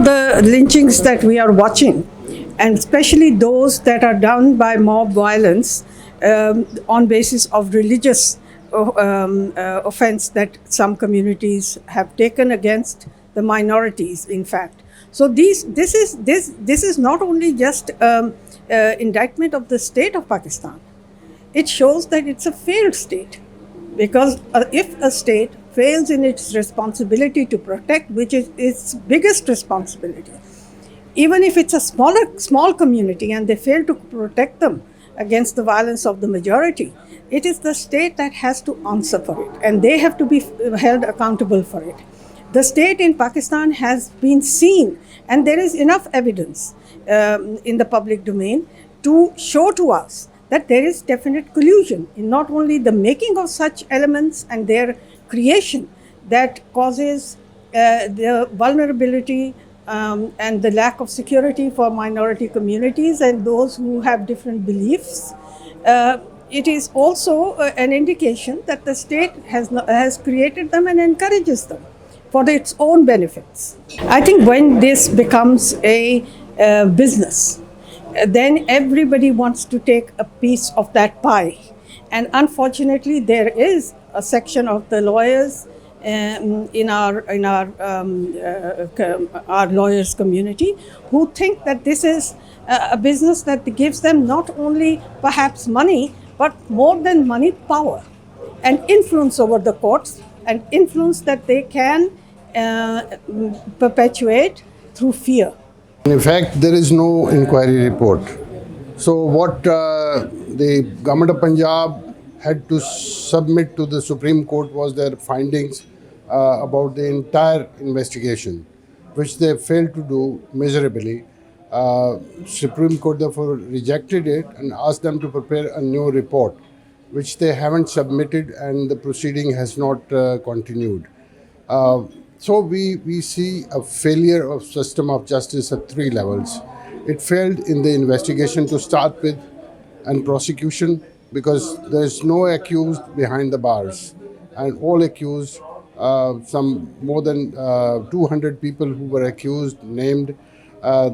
the lynchings that we are watching, and especially those that are done by mob violence on basis of religious offense that some communities have taken against the minorities, in fact. So this is not only just indictment of the state of Pakistan. It shows that it's a failed state, because if a state fails in its responsibility to protect, which is its biggest responsibility, even if it's a small community and they fail to protect them against the violence of the majority, it is the state that has to answer for it, and they have to be held accountable for it. The state in Pakistan has been seen, and there is enough evidence in the public domain to show to us that there is definite collusion in not only the making of such elements and their creation that causes the vulnerability and the lack of security for minority communities and those who have different beliefs. It is also an indication that the state has created them and encourages them for its own benefits. I think when this becomes a business, then everybody wants to take a piece of that pie. And unfortunately, there is a section of the lawyers in our lawyers community who think that this is a business that gives them not only perhaps money, but more than money, power and influence over the courts, and influence that they can perpetuate through fear. In fact, there is no inquiry report. So what the government of Punjab had to submit to the Supreme Court was their findings about the entire investigation, which they failed to do miserably. Supreme Court therefore rejected it and asked them to prepare a new report, which they haven't submitted, and the proceeding has not continued. So we see a failure of system of justice at three levels. It failed in the investigation to start with and prosecution, because there is no accused behind the bars, and all accused, some more than 200 people who were accused, named,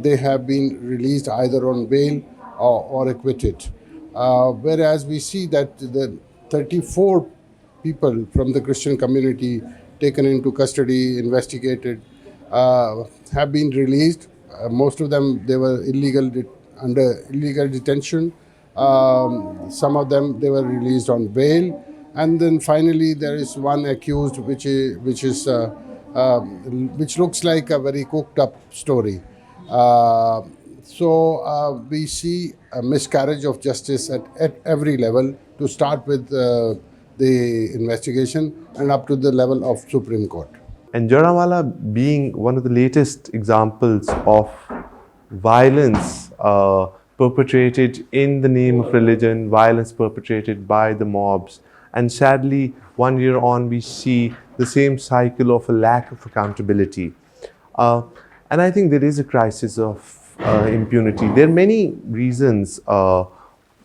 they have been released either on bail or acquitted. Whereas we see that the 34 people from the Christian community taken into custody, investigated, have been released. Most of them, they were under illegal detention. Some of them, they were released on bail. And then finally, there is one accused, which looks like a very cooked up story. So we see a miscarriage of justice at every level, to start with the investigation and up to the level of Supreme Court. And Jaranwala being one of the latest examples of violence perpetrated in the name of religion, violence perpetrated by the mobs. And sadly, 1 year on, we see the same cycle of a lack of accountability. And I think there is a crisis of impunity. There are many reasons,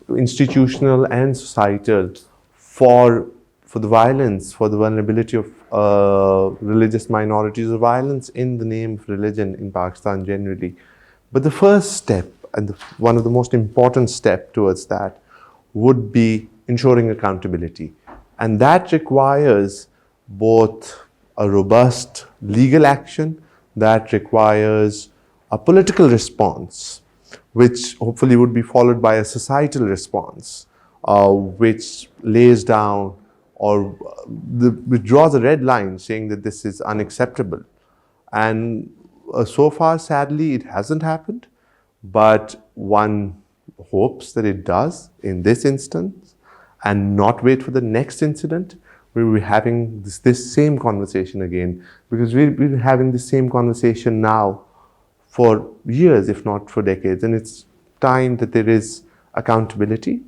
institutional and societal, for the violence, for the vulnerability of religious minorities, or violence in the name of religion in Pakistan generally. But the first step, and one of the most important steps towards that, would be ensuring accountability. And that requires both a robust legal action, that requires a political response, which hopefully would be followed by a societal response, which lays down or which draws a red line saying that this is unacceptable. And so far, sadly, it hasn't happened, but one hopes that it does in this instance, and not wait for the next incident where we're having this same conversation again, because we've been having the same conversation now for years, if not for decades, and it's time that there is accountability